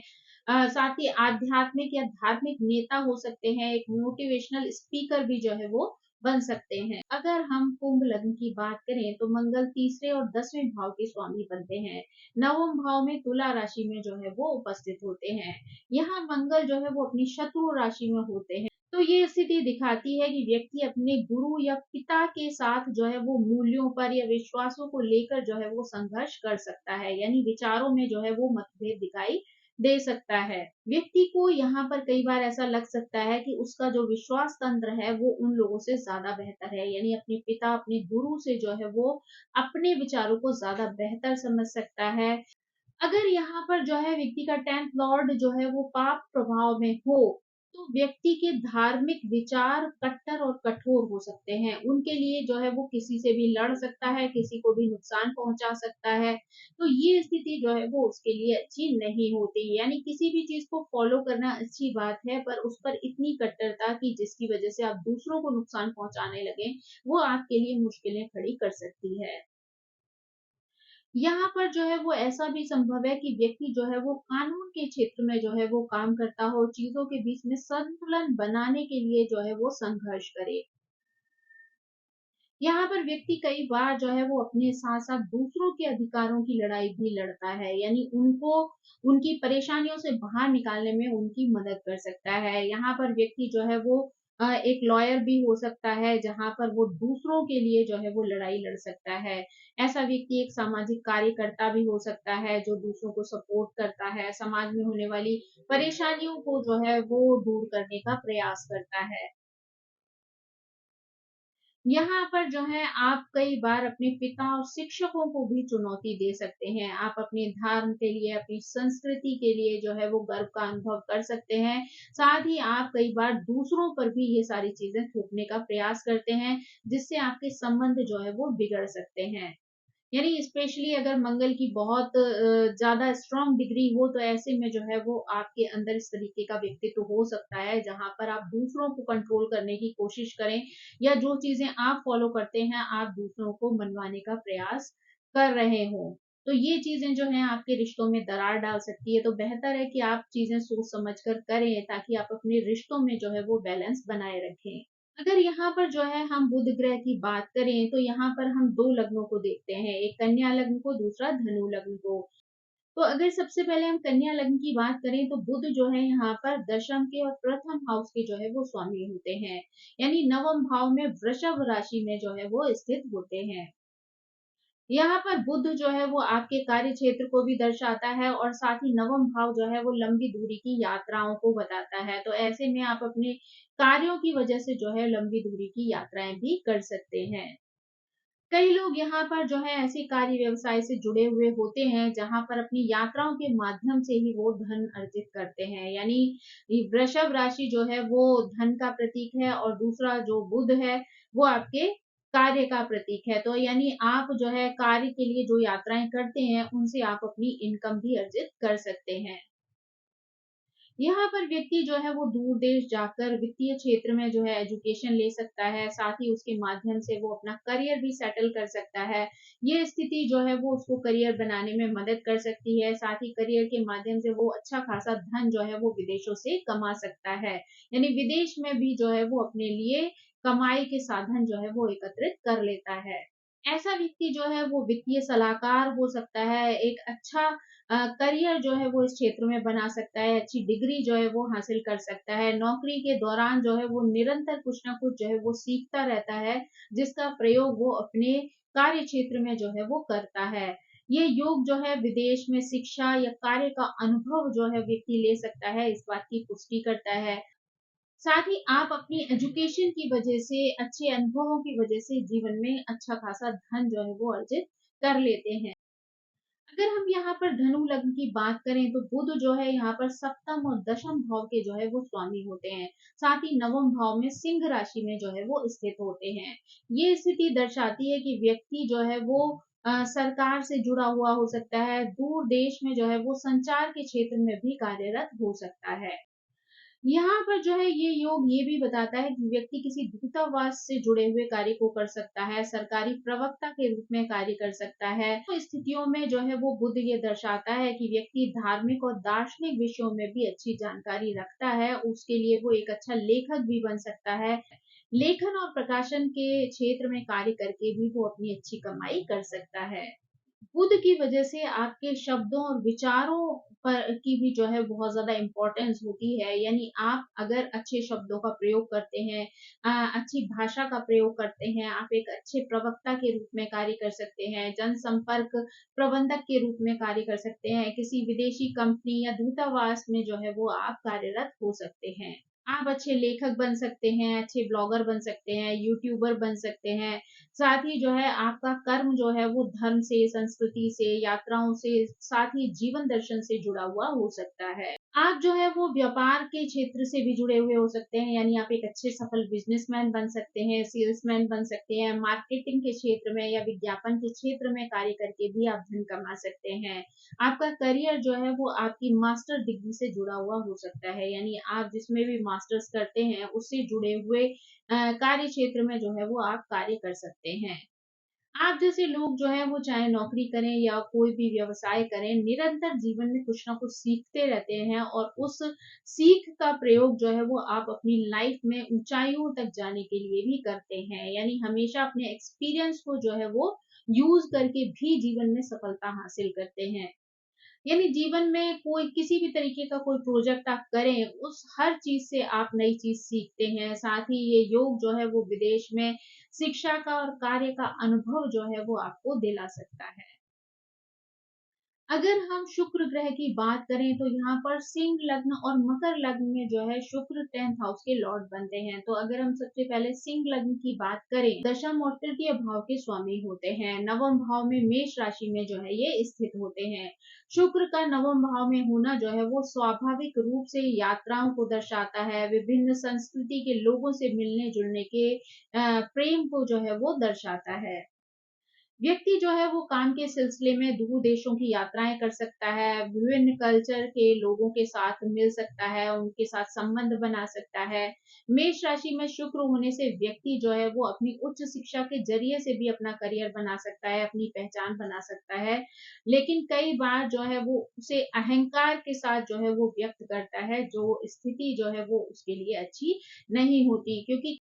साथ ही आध्यात्मिक या धार्मिक नेता हो सकते हैं, एक मोटिवेशनल स्पीकर भी जो है वो बन सकते हैं। अगर हम कुंभ लग्न की बात करें तो मंगल तीसरे और 10वें भाव के स्वामी बनते हैं। नवम भाव में तुला राशि में जो है वो उपस्थित होते हैं। यहाँ मंगल जो है वो अपनी शत्रु राशि में होते हैं। तो ये स्थिति दिखाती है कि व्यक्ति अपने गुरु या पिता के साथ जो है वो मूल्यों पर या विश्वासों को लेकर जो है वो संघर्ष कर सकता है, यानी विचारों में जो है वो मतभेद दिखाई दे सकता है। व्यक्ति को यहाँ पर कई बार ऐसा लग सकता है कि उसका जो विश्वास तंत्र है वो उन लोगों से ज्यादा बेहतर है, यानी अपने पिता अपने गुरु से जो है वो अपने विचारों को ज्यादा बेहतर समझ सकता है। अगर यहाँ पर जो है व्यक्ति का 10th लॉर्ड जो है वो पाप प्रभाव में हो, तो व्यक्ति के धार्मिक विचार कट्टर और कठोर हो सकते हैं। उनके लिए जो है वो किसी से भी लड़ सकता है, किसी को भी नुकसान पहुंचा सकता है। तो ये स्थिति जो है वो उसके लिए अच्छी नहीं होती। यानी किसी भी चीज को फॉलो करना अच्छी बात है, पर उस पर इतनी कट्टरता की जिसकी वजह से आप दूसरों को नुकसान पहुंचाने लगे, वो आपके लिए मुश्किलें खड़ी कर सकती है। यहाँ पर जो है वो ऐसा भी संभव है कि व्यक्ति जो है वो कानून के क्षेत्र में जो है वो काम करता हो, चीजों के बीच में संतुलन बनाने के लिए जो है वो संघर्ष करे। यहाँ पर व्यक्ति कई बार जो है वो अपने साथ साथ दूसरों के अधिकारों की लड़ाई भी लड़ता है, यानी उनको उनकी परेशानियों से बाहर निकालने में उनकी मदद कर सकता है। यहाँ पर व्यक्ति जो है वो एक लॉयर भी हो सकता है, जहाँ पर वो दूसरों के लिए जो है वो लड़ाई लड़ सकता है। ऐसा व्यक्ति एक सामाजिक कार्यकर्ता भी हो सकता है, जो दूसरों को सपोर्ट करता है, समाज में होने वाली परेशानियों को जो है वो दूर करने का प्रयास करता है। यहाँ पर जो है आप कई बार अपने पिता और शिक्षकों को भी चुनौती दे सकते हैं। आप अपने धर्म के लिए, अपनी संस्कृति के लिए जो है वो गर्व का अनुभव कर सकते हैं। साथ ही आप कई बार दूसरों पर भी ये सारी चीजें थोपने का प्रयास करते हैं, जिससे आपके संबंध जो है वो बिगड़ सकते हैं। यानी स्पेशली अगर मंगल की बहुत ज़्यादा स्ट्रॉन्ग डिग्री हो, तो ऐसे में जो है वो आपके अंदर इस तरीके का व्यक्तित्व हो सकता है, जहाँ पर आप दूसरों को कंट्रोल करने की कोशिश करें, या जो चीज़ें आप फॉलो करते हैं, आप दूसरों को मनवाने का प्रयास कर रहे हों। तो ये चीज़ें जो हैं आपके रिश्तों में दरार डाल सकती है, तो बेहतर है कि आप चीज़ें सोच समझ कर करें, ताकि आप अपने रिश्तों में जो है वो बैलेंस बनाए रखें। अगर यहाँ पर जो है हम बुध ग्रह की बात करें, तो यहाँ पर हम 2 लग्नों को देखते हैं, एक कन्या लग्न को, दूसरा धनु लग्न को। तो अगर सबसे पहले हम कन्या लग्न की बात करें, तो बुध जो है यहाँ पर दशम के और प्रथम हाउस के जो है वो स्वामी होते हैं, यानी नवम भाव में वृषभ राशि में जो है वो स्थित होते हैं। यहाँ पर बुध जो है वो आपके कार्य क्षेत्र को भी दर्शाता है, और साथ ही नवम भाव जो है वो लंबी दूरी की यात्राओं को बताता है। तो ऐसे में आप अपने कार्यों की वजह से जो है लंबी दूरी की यात्राएं भी कर सकते हैं। कई लोग यहाँ पर जो है ऐसे कार्य व्यवसाय से जुड़े हुए होते हैं, जहाँ पर अपनी यात्राओं के माध्यम से ही वो धन अर्जित करते हैं। यानी ये वृषभ राशि जो है वो धन का प्रतीक है, और दूसरा जो बुध है वो आपके कार्य का प्रतीक है। तो यानी आप जो है कार्य के लिए जो यात्राएं करते हैं, उनसे आप अपनी इनकम भी अर्जित कर सकते हैं। यहाँ पर व्यक्ति जो है वो दूर देश जाकर वित्तीय क्षेत्र में जो है एजुकेशन ले सकता है, साथ ही उसके माध्यम से वो अपना करियर भी सेटल कर सकता है। ये स्थिति जो है वो उसको करियर बनाने में मदद कर सकती है, साथ ही करियर के माध्यम से वो अच्छा खासा धन जो है वो विदेशों से कमा सकता है, यानी विदेश में भी जो है वो अपने लिए कमाई के साधन जो है वो एकत्रित कर लेता है। ऐसा व्यक्ति जो है वो वित्तीय सलाहकार हो सकता है, एक अच्छा करियर जो है वो इस क्षेत्र में बना सकता है, अच्छी डिग्री जो है वो हासिल कर सकता है। नौकरी के दौरान जो है वो निरंतर कुछ ना कुछ जो है वो सीखता रहता है, जिसका प्रयोग वो अपने कार्य क्षेत्र में जो है वो करता है। ये योग जो है विदेश में शिक्षा या कार्य का अनुभव जो है व्यक्ति ले सकता है, इस बात की पुष्टि करता है। साथ ही आप अपनी एजुकेशन की वजह से, अच्छे अनुभवों की वजह से जीवन में अच्छा खासा धन जो है वो अर्जित कर लेते हैं। अगर हम यहाँ पर धनु लग्न की बात करें तो बुध जो है यहाँ पर सप्तम और दशम भाव के जो है वो स्वामी होते हैं। साथ ही नवम भाव में सिंह राशि में जो है वो स्थित होते हैं। ये स्थिति दर्शाती है कि व्यक्ति जो है वो सरकार से जुड़ा हुआ हो सकता है, दूर देश में जो है वो संचार के क्षेत्र में भी कार्यरत हो सकता है। यहाँ पर जो है ये योग ये भी बताता है कि व्यक्ति किसी दूतावास से जुड़े हुए कार्य को कर सकता है, सरकारी प्रवक्ता के रूप में कार्य कर सकता है। तो स्थितियों में जो है वो बुध ये दर्शाता है कि व्यक्ति धार्मिक और दार्शनिक विषयों में भी अच्छी जानकारी रखता है, उसके लिए वो एक अच्छा लेखक भी बन सकता है। लेखन और प्रकाशन के क्षेत्र में कार्य करके भी वो अपनी अच्छी कमाई कर सकता है। बुध की वजह से आपके शब्दों और विचारों पर की भी जो है बहुत ज़्यादा इम्पोर्टेंस होती है। यानी आप अगर अच्छे शब्दों का प्रयोग करते हैं, अच्छी भाषा का प्रयोग करते हैं, आप एक अच्छे प्रवक्ता के रूप में कार्य कर सकते हैं, जनसंपर्क प्रबंधक के रूप में कार्य कर सकते हैं, किसी विदेशी कंपनी या दूतावास में जो है वो आप कार्यरत हो सकते हैं। आप अच्छे लेखक बन सकते हैं, अच्छे ब्लॉगर बन सकते हैं, यूट्यूबर बन सकते हैं। साथ ही जो है आपका कर्म जो है वो धर्म से, संस्कृति से, यात्राओं से, साथ ही जीवन दर्शन से जुड़ा हुआ हो सकता है। आप जो है वो व्यापार के क्षेत्र से भी जुड़े हुए हो सकते हैं, यानी आप एक अच्छे सफल बिजनेसमैन बन सकते हैं, सेल्समैन बन सकते हैं, मार्केटिंग के क्षेत्र में या विज्ञापन के क्षेत्र में कार्य करके भी आप धन कमा सकते हैं। आपका करियर जो है वो आपकी मास्टर डिग्री से जुड़ा हुआ हो सकता है, यानी आप जिसमें भी मास्टर्स करते हैं उससे जुड़े हुए कार्य क्षेत्र में जो है वो आप कार्य कर सकते हैं। आप जैसे लोग जो है वो चाहे नौकरी करें या कोई भी व्यवसाय करें, निरंतर जीवन में कुछ ना कुछ सीखते रहते हैं और उस सीख का प्रयोग जो है वो आप अपनी लाइफ में ऊंचाइयों तक जाने के लिए भी करते हैं। यानी हमेशा अपने एक्सपीरियंस को जो है वो यूज करके भी जीवन में सफलता हासिल करते हैं। यानी जीवन में कोई किसी भी तरीके का कोई प्रोजेक्ट आप करें, उस हर चीज़ से आप नई चीज़ सीखते हैं। साथ ही ये योग जो है वो विदेश में शिक्षा का और कार्य का अनुभव जो है वो आपको दिला सकता है। अगर हम शुक्र ग्रह की बात करें तो यहाँ पर सिंह लग्न और मकर लग्न में जो है शुक्र 10th हाउस के लॉर्ड बनते हैं। तो अगर हम सबसे पहले सिंह लग्न की बात करें, दशम और तृतीय भाव के स्वामी होते हैं। नवम भाव में मेष राशि में जो है ये स्थित होते हैं। शुक्र का नवम भाव में होना जो है वो स्वाभाविक रूप से यात्राओं को दर्शाता है, विभिन्न संस्कृति के लोगों से मिलने जुलने के प्रेम को जो है वो दर्शाता है। व्यक्ति जो है वो काम के सिलसिले में दूर देशों की यात्राएँ कर सकता है, विभिन्न कल्चर के लोगों के साथ मिल सकता है, उनके साथ संबंध बना सकता है। मेष राशि में शुक्र होने से व्यक्ति जो है वो अपनी उच्च शिक्षा के ज़रिए से भी अपना करियर बना सकता है, अपनी पहचान बना सकता है। लेकिन कई बार जो है वो उसे अहंकार के साथ जो है वो व्यक्त करता है, जो स्थिति जो है वो उसके लिए अच्छी नहीं होती, क्योंकि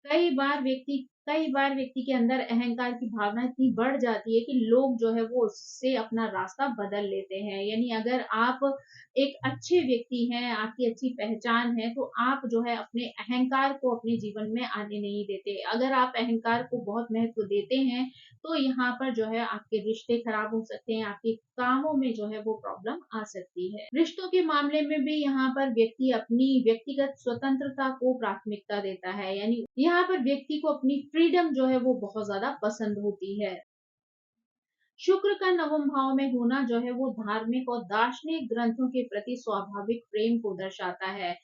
कई बार व्यक्ति के अंदर अहंकार की भावना इतनी बढ़ जाती है कि लोग जो है वो उससे अपना रास्ता बदल लेते हैं। यानी अगर आप एक अच्छे व्यक्ति हैं, आपकी अच्छी पहचान है, तो आप जो है अपने अहंकार को अपने जीवन में आने नहीं देते। अगर आप अहंकार को बहुत महत्व देते हैं, तो यहाँ पर जो है आपके रिश्ते खराब हो सकते हैं, आपके कामों में जो है वो प्रॉब्लम आ सकती है। रिश्तों के मामले में भी यहाँ पर व्यक्ति अपनी व्यक्तिगत स्वतंत्रता को प्राथमिकता देता है, यानी यहाँ पर व्यक्ति को अपनी फ्रीडम जो है वो बहुत ज्यादा पसंद होती है। शुक्र का नवम भाव में होना जो है वो धार्मिक और दार्शनिक ग्रंथों के प्रति स्वाभाविक प्रेम को दर्शाता है।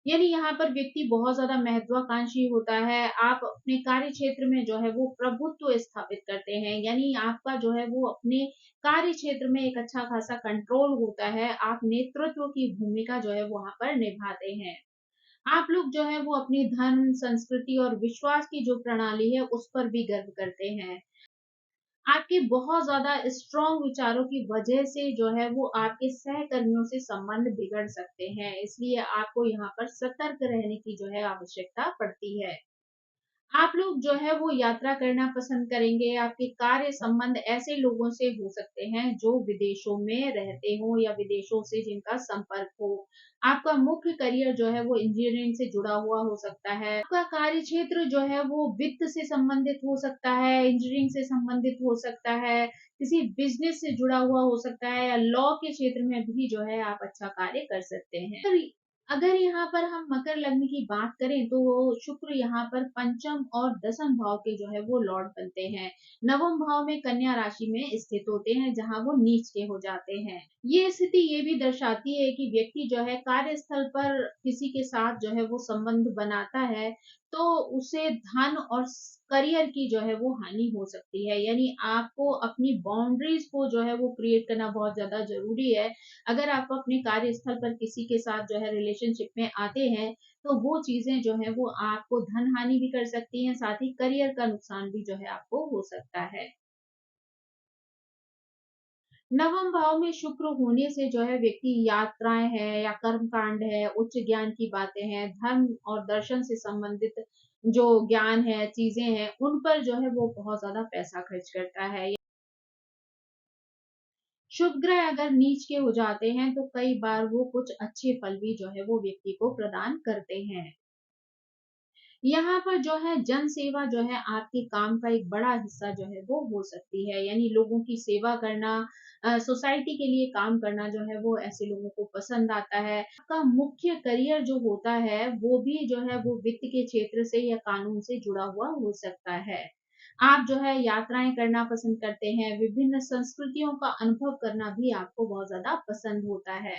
यानी यहाँ पर व्यक्ति बहुत ज़्यादा महत्वाकांक्षी होता है। आप अपने कार्य क्षेत्र में जो है वो प्रभुत्व स्थापित करते हैं। यानी आपका जो है वो अपने कार्य क्षेत्र में एक अच्छा खासा कंट्रोल होता है। आप नेतृत्व की भूमिका जो है वहाँ पर निभाते हैं। आप लोग जो है वो अपनी धर्म, संस्कृति और विश्वास की जो प्रणाली है उस पर भी गर्व करते हैं। आपके बहुत ज़्यादा स्ट्रॉन्ग विचारों की वजह से जो है वो आपके सहकर्मियों से संबंध बिगड़ सकते हैं। इसलिए आपको यहाँ पर सतर्क रहने की जो है आवश्यकता पड़ती है। आप लोग जो है वो यात्रा करना पसंद करेंगे। आपके कार्य संबंध ऐसे लोगों से हो सकते हैं जो विदेशों में रहते हों या विदेशों से जिनका संपर्क हो। आपका मुख्य करियर जो है वो इंजीनियरिंग से जुड़ा हुआ हो सकता है। आपका कार्य क्षेत्र जो है वो वित्त से संबंधित हो सकता है, इंजीनियरिंग से संबंधित हो सकता है, किसी बिज़नेस से जुड़ा हुआ हो सकता है या लॉ के क्षेत्र में भी जो है आप अच्छा कार्य कर सकते हैं। अगर यहाँ पर हम मकर लग्न की बात करें तो शुक्र यहाँ पर पंचम और दसम भाव के जो है वो लॉर्ड बनते हैं। नवम भाव में कन्या राशि में स्थित होते हैं, जहां वो नीच के हो जाते हैं। ये स्थिति ये भी दर्शाती है कि व्यक्ति जो है कार्यस्थल पर किसी के साथ जो है वो संबंध बनाता है, तो उसे धन और करियर की जो है वो हानि हो सकती है। यानी आपको अपनी बाउंड्रीज को जो है वो क्रिएट करना बहुत ज्यादा जरूरी है। अगर आप अपने कार्यस्थल पर किसी के साथ जो है रिलेशनशिप में आते हैं, तो वो चीजें जो है वो आपको धन हानि भी कर सकती हैं, साथ ही करियर का नुकसान भी जो है आपको हो सकता है। नवम भाव में शुक्र होने से जो है व्यक्ति यात्राएं है या कर्म कांड है, उच्च ज्ञान की बातें हैं, धर्म और दर्शन से संबंधित जो ज्ञान है, चीजें हैं, उन पर जो है वो बहुत ज्यादा पैसा खर्च करता है। शुभ ग्रह अगर नीच के हो जाते हैं तो कई बार वो कुछ अच्छे फल भी जो है वो व्यक्ति को प्रदान करते हैं। यहाँ पर जो है जन सेवा जो है आपके काम का एक बड़ा हिस्सा जो है वो हो सकती है। यानी लोगों की सेवा करना, सोसाइटी के लिए काम करना जो है वो ऐसे लोगों को पसंद आता है। आपका मुख्य करियर जो होता है वो भी जो है वो वित्त के क्षेत्र से या कानून से जुड़ा हुआ हो सकता है। आप जो है यात्राएं करना पसंद करते हैं, विभिन्न संस्कृतियों का अनुभव करना भी आपको बहुत ज्यादा पसंद होता है।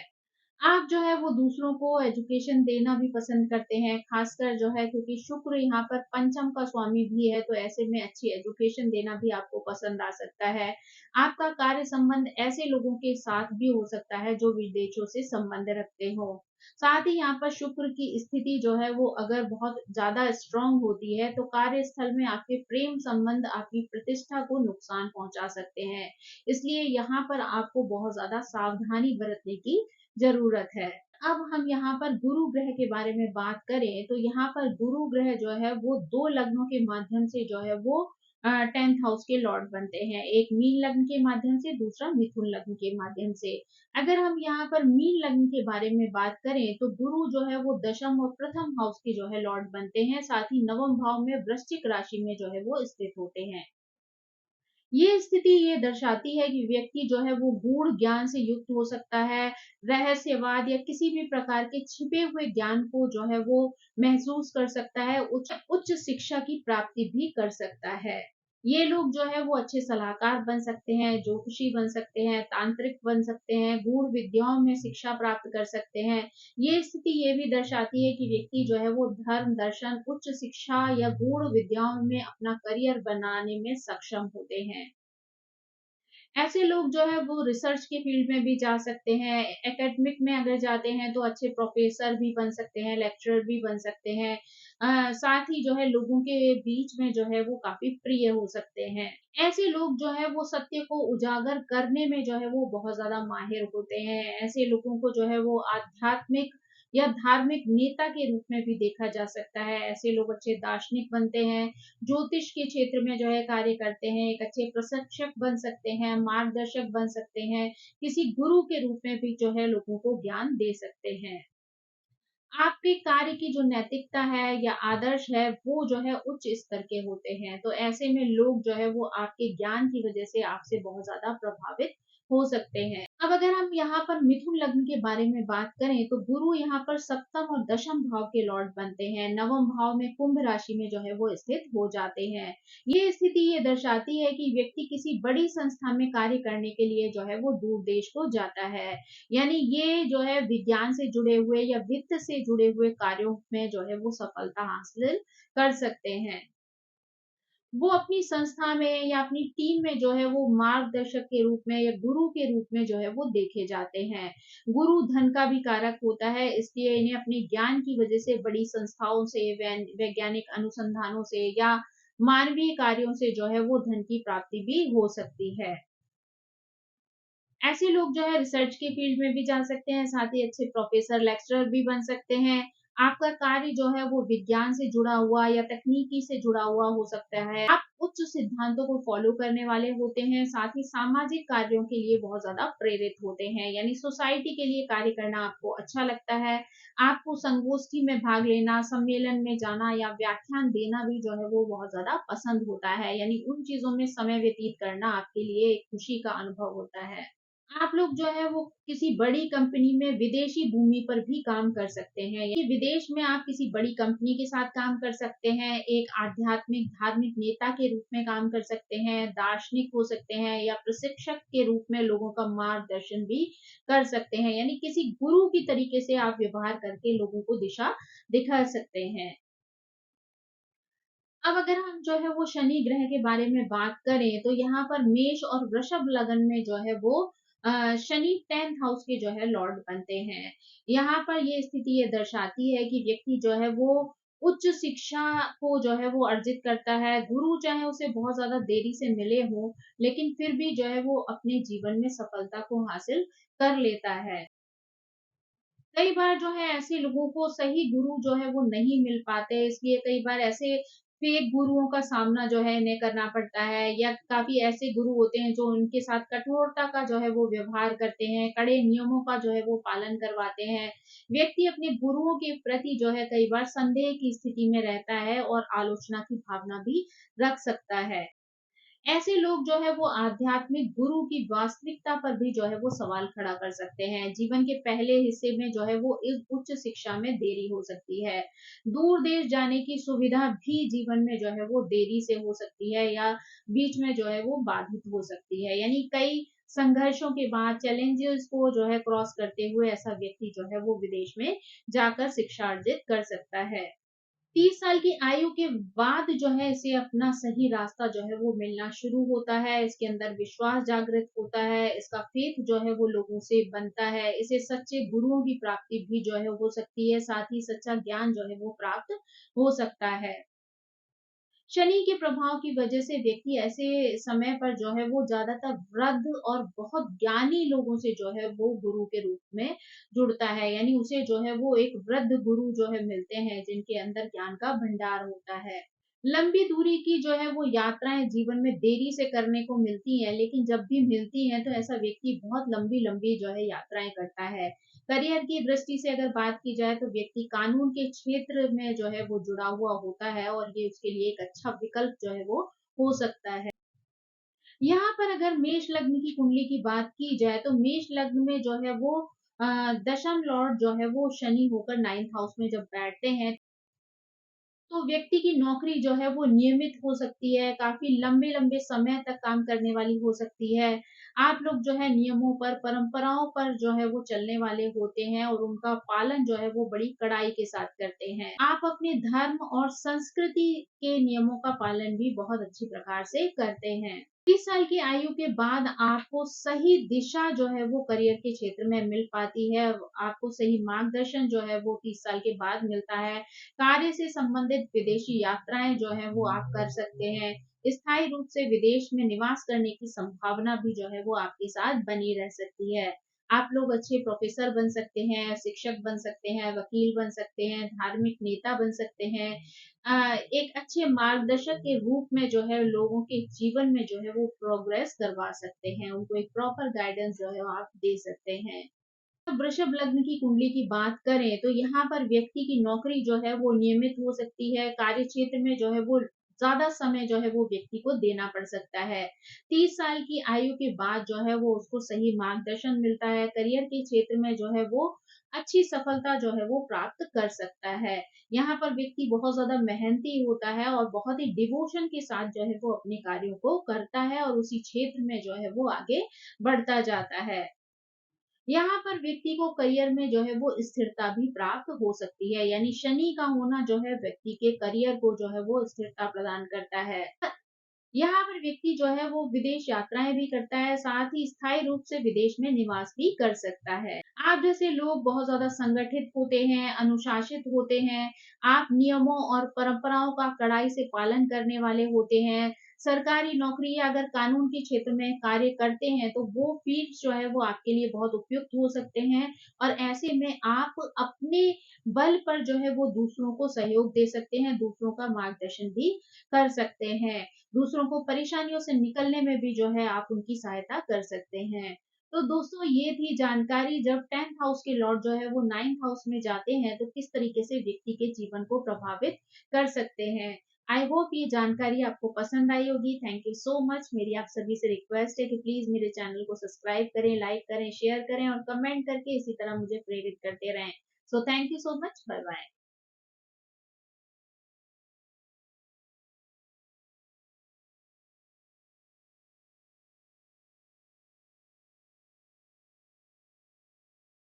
आप जो है वो दूसरों को एजुकेशन देना भी पसंद करते हैं, खासकर जो है क्योंकि शुक्र यहाँ पर पंचम का स्वामी भी है, तो ऐसे में अच्छी एजुकेशन देना भी आपको पसंद आ सकता है। आपका कार्य संबंध ऐसे लोगों के साथ भी हो सकता है जो विदेशों से संबंध रखते हो। साथ ही यहाँ पर शुक्र की स्थिति जो है वो अगर बहुत ज्यादा स्ट्रांग होती है, तो कार्यस्थल में आपके प्रेम संबंध आपकी प्रतिष्ठा को नुकसान पहुंचा सकते हैं। इसलिए यहाँ पर आपको बहुत ज्यादा सावधानी बरतने की जरूरत है। अब हम यहाँ पर गुरु ग्रह के बारे में बात करें तो यहाँ पर गुरु ग्रह जो है वो दो लग्नों के माध्यम से जो है वो 10th हाउस के लॉर्ड बनते हैं। एक मीन लग्न के माध्यम से, दूसरा मिथुन लग्न के माध्यम से। अगर हम यहाँ पर मीन लग्न के बारे में बात करें तो गुरु जो है वो दशम और प्रथम हाउस के जो है लॉर्ड बनते हैं, साथ ही नवम भाव में वृश्चिक राशि में जो है वो स्थित होते हैं। ये स्थिति ये दर्शाती है कि व्यक्ति जो है वो गूढ़ ज्ञान से युक्त हो सकता है, रहस्यवाद या किसी भी प्रकार के छिपे हुए ज्ञान को जो है वो महसूस कर सकता है, उच्च उच्च शिक्षा की प्राप्ति भी कर सकता है। ये लोग जो है वो अच्छे सलाहकार बन सकते हैं, ज्योतिषी बन सकते हैं, तांत्रिक बन सकते हैं, गूढ़ विद्याओं में शिक्षा प्राप्त कर सकते हैं। ये स्थिति ये भी दर्शाती है कि व्यक्ति जो है वो धर्म, दर्शन, उच्च शिक्षा या गूढ़ विद्याओं में अपना करियर बनाने में सक्षम होते हैं। ऐसे लोग जो है वो रिसर्च के फील्ड में भी जा सकते हैं, एकेडमिक में अगर जाते हैं तो अच्छे प्रोफेसर भी बन सकते हैं, लेक्चरर भी बन सकते हैं। साथ ही जो है लोगों के बीच में जो है वो काफी प्रिय हो सकते हैं। ऐसे लोग जो है वो सत्य को उजागर करने में जो है वो बहुत ज्यादा माहिर होते हैं। ऐसे लोगों को जो है वो आध्यात्मिक या धार्मिक नेता के रूप में भी देखा जा सकता है। ऐसे लोग अच्छे दार्शनिक बनते हैं, ज्योतिष के क्षेत्र में जो है कार्य करते हैं, एक अच्छे प्रशिक्षक बन सकते हैं, मार्गदर्शक बन सकते हैं, किसी गुरु के रूप में भी जो है लोगों को ज्ञान दे सकते हैं। आपके कार्य की जो नैतिकता है या आदर्श है वो जो है उच्च स्तर के होते हैं, तो ऐसे में लोग जो है वो आपके ज्ञान की वजह से आपसे बहुत ज्यादा प्रभावित हो सकते हैं। अब अगर हम यहाँ पर मिथुन लग्न के बारे में बात करें तो गुरु यहाँ पर सप्तम और दशम भाव के लॉर्ड बनते हैं। नवम भाव में कुंभ राशि में जो है वो स्थित हो जाते हैं। ये स्थिति ये दर्शाती है कि व्यक्ति किसी बड़ी संस्था में कार्य करने के लिए जो है वो दूर देश को जाता है। यानी ये जो है विज्ञान से जुड़े हुए या वित्त से जुड़े हुए कार्यों में जो है वो सफलता हासिल कर सकते हैं। वो अपनी संस्था में या अपनी टीम में जो है वो मार्गदर्शक के रूप में या गुरु के रूप में जो है वो देखे जाते हैं। गुरु धन का भी कारक होता है, इसलिए इन्हें अपने ज्ञान की वजह से बड़ी संस्थाओं से, वैज्ञानिक अनुसंधानों से या मानवीय कार्यों से जो है वो धन की प्राप्ति भी हो सकती है। ऐसे लोग जो है रिसर्च के फील्ड में भी जा सकते हैं, साथ ही अच्छे प्रोफेसर, लेक्चरर भी बन सकते हैं। आपका कार्य जो है वो विज्ञान से जुड़ा हुआ या तकनीकी से जुड़ा हुआ हो सकता है। आप उच्च सिद्धांतों को फॉलो करने वाले होते हैं, साथ ही सामाजिक कार्यों के लिए बहुत ज्यादा प्रेरित होते हैं। यानी सोसाइटी के लिए कार्य करना आपको अच्छा लगता है। आपको संगोष्ठी में भाग लेना, सम्मेलन में जाना या व्याख्यान देना भी जो है वो बहुत ज्यादा पसंद होता है। यानी उन चीजों में समय व्यतीत करना आपके लिए एक खुशी का अनुभव होता है। आप लोग जो है वो किसी बड़ी कंपनी में विदेशी भूमि पर भी काम कर सकते हैं। ये विदेश में आप किसी बड़ी कंपनी के साथ काम कर सकते हैं, एक आध्यात्मिक धार्मिक नेता के रूप में काम कर सकते हैं, दार्शनिक हो सकते हैं या प्रशिक्षक के रूप में लोगों का मार्गदर्शन भी कर सकते हैं। यानी किसी गुरु की तरीके से आप व्यवहार करके लोगों को दिशा दिखा सकते हैं। अब अगर हम जो है वो शनि ग्रह के बारे में बात करें तो यहाँ पर मेष और वृषभ लगन में जो है वो शनि 10th हाउस के जो है लॉर्ड बनते हैं। यहाँ पर ये स्थिति ये दर्शाती है कि व्यक्ति जो है वो उच्च शिक्षा को जो है वो अर्जित करता है। गुरु चाहे उसे बहुत ज्यादा देरी से मिले हो, लेकिन फिर भी जो है वो अपने जीवन में सफलता को हासिल कर लेता है। कई बार जो है ऐसे लोगों को सही गुरु जो है वो नहीं मिल पाते, इसलिए कई बार ऐसे फेक गुरुओं का सामना जो है इन्हें करना पड़ता है, या काफी ऐसे गुरु होते हैं जो उनके साथ कठोरता का जो है वो व्यवहार करते हैं, कड़े नियमों का जो है वो पालन करवाते हैं। व्यक्ति अपने गुरुओं के प्रति जो है कई बार संदेह की स्थिति में रहता है और आलोचना की भावना भी रख सकता है। ऐसे लोग जो है वो आध्यात्मिक गुरु की वास्तविकता पर भी जो है वो सवाल खड़ा कर सकते हैं। जीवन के पहले हिस्से में जो है वो इस उच्च शिक्षा में देरी हो सकती है। दूर देश जाने की सुविधा भी जीवन में जो है वो देरी से हो सकती है, या बीच में जो है वो बाधित हो सकती है। यानी कई संघर्षों के बाद चैलेंजेस को जो है क्रॉस करते हुए ऐसा व्यक्ति जो है वो विदेश में जाकर शिक्षा अर्जित कर सकता है। 30 साल की आयु के बाद जो है इसे अपना सही रास्ता जो है वो मिलना शुरू होता है। इसके अंदर विश्वास जागृत होता है, इसका फेथ जो है वो लोगों से बनता है, इसे सच्चे गुरुओं की प्राप्ति भी जो है हो सकती है, साथ ही सच्चा ज्ञान जो है वो प्राप्त हो सकता है। शनि के प्रभाव की वजह से व्यक्ति ऐसे समय पर जो है वो ज्यादातर वृद्ध और बहुत ज्ञानी लोगों से जो है वो गुरु के रूप में जुड़ता है। यानी उसे जो है वो एक वृद्ध गुरु जो है मिलते हैं जिनके अंदर ज्ञान का भंडार होता है। लंबी दूरी की जो है वो यात्राएं जीवन में देरी से करने को मिलती हैं, लेकिन जब भी मिलती हैं तो ऐसा व्यक्ति बहुत लंबी लंबी जो है यात्राएं करता है। करियर की दृष्टि से अगर बात की जाए तो व्यक्ति कानून के क्षेत्र में जो है वो जुड़ा हुआ होता है और ये उसके लिए एक अच्छा विकल्प जो है वो हो सकता है। यहाँ पर अगर मेष लग्न की कुंडली की बात की जाए तो मेष लग्न में जो है वो दशम लॉर्ड जो है वो शनि होकर 9th हाउस में जब बैठते हैं तो व्यक्ति की नौकरी जो है वो नियमित हो सकती है, काफ़ी लंबे-लंबे समय तक काम करने वाली हो सकती है। आप लोग जो है नियमों पर, परंपराओं पर जो है वो चलने वाले होते हैं और उनका पालन जो है वो बड़ी कड़ाई के साथ करते हैं। आप अपने धर्म और संस्कृति के नियमों का पालन भी बहुत अच्छी प्रकार से करते हैं। 30 साल की आयु के बाद आपको सही दिशा जो है वो करियर के क्षेत्र में मिल पाती है। आपको सही मार्गदर्शन जो है वो 30 साल के बाद मिलता है। कार्य से संबंधित विदेशी यात्राएं जो है वो आप कर सकते हैं। स्थायी रूप से विदेश में निवास करने की संभावना भी जो है वो आपके साथ बनी रह सकती है। आप लोग अच्छे प्रोफेसर बन सकते हैं, शिक्षक बन सकते हैं, वकील बन सकते हैं, धार्मिक नेता बन सकते हैं। एक अच्छे मार्गदर्शक के रूप में जो है लोगों के जीवन में जो है वो प्रोग्रेस करवा सकते हैं, उनको एक प्रॉपर गाइडेंस जो है वो आप दे सकते हैं। वृषभ लग्न की कुंडली की बात करें तो यहाँ पर व्यक्ति की नौकरी जो है वो नियमित हो सकती है। कार्य क्षेत्र में जो है वो ज्यादा समय जो है वो व्यक्ति को देना पड़ सकता है। 30 साल की आयु के बाद जो है वो उसको सही मार्गदर्शन मिलता है। करियर के क्षेत्र में जो है वो अच्छी सफलता जो है वो प्राप्त कर सकता है। यहाँ पर व्यक्ति बहुत ज्यादा मेहनती होता है और बहुत ही डिवोशन के साथ जो है वो अपने कार्यों को करता है और उसी क्षेत्र में जो है वो आगे बढ़ता जाता है। यहाँ पर व्यक्ति को करियर में जो है वो स्थिरता भी प्राप्त हो सकती है। यानी शनि का होना जो है व्यक्ति के करियर को जो है वो स्थिरता प्रदान करता है। यहाँ पर व्यक्ति जो है वो विदेश यात्राएं भी करता है, साथ ही स्थायी रूप से विदेश में निवास भी कर सकता है। आप जैसे लोग बहुत ज्यादा संगठित होते हैं, अनुशासित होते हैं, आप नियमों और परंपराओं का कड़ाई से पालन करने वाले होते हैं। सरकारी नौकरी या अगर कानून के क्षेत्र में कार्य करते हैं तो वो फील्ड जो है वो आपके लिए बहुत उपयुक्त हो सकते हैं, और ऐसे में आप अपने बल पर जो है वो दूसरों को सहयोग दे सकते हैं, दूसरों का मार्गदर्शन भी कर सकते हैं। दूसरों को परेशानियों से निकलने में भी जो है आप उनकी सहायता कर सकते हैं। तो दोस्तों ये थी जानकारी, जब 10th हाउस के लॉर्ड जो है वो 9th हाउस में जाते हैं तो किस तरीके से व्यक्ति के जीवन को प्रभावित कर सकते हैं। आई होप ये जानकारी आपको पसंद आई होगी। Thank you so much. मेरी आप सभी से रिक्वेस्ट है कि प्लीज मेरे चैनल को सब्सक्राइब करें, लाइक करें, शेयर करें और कमेंट करके इसी तरह मुझे प्रेरित करते रहें। So thank you so much. Bye bye.